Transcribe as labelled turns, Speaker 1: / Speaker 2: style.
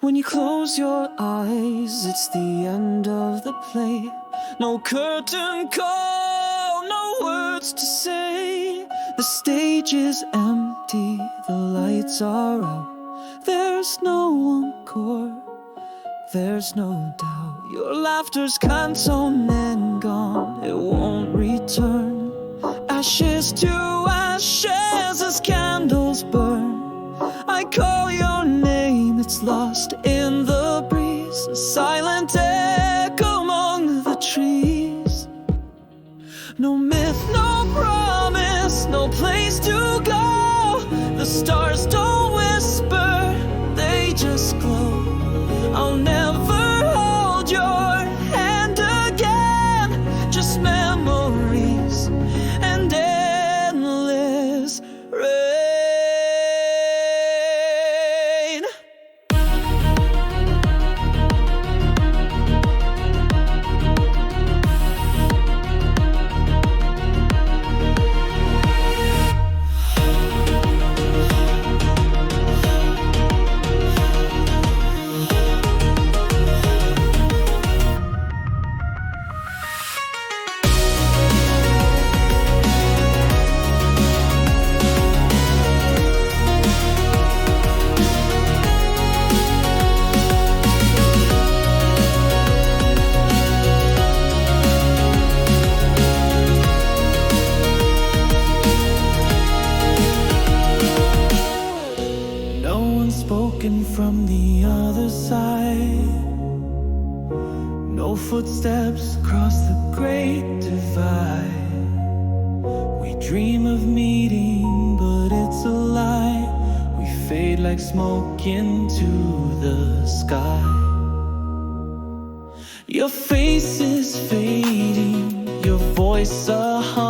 Speaker 1: When you close your eyes, it's the end of the play. No curtain call, no words to say. The stage is empty, the lights are out. There's no encore, there's no doubt. Your laughter's canton and gone, it won't return. Ashes to ashes as candles burn. I call your name, it's lost in the breeze, a silent echo among the trees. No myth, no promise, no place to go. The stars don't whisper, they just glow. I'll never hold your hand again, just memories and endless rain. Spoken from the other side. No footsteps across the great divide. We dream of meeting, but it's a lie. We fade like smoke into the sky. Your face is fading, your voice a hum.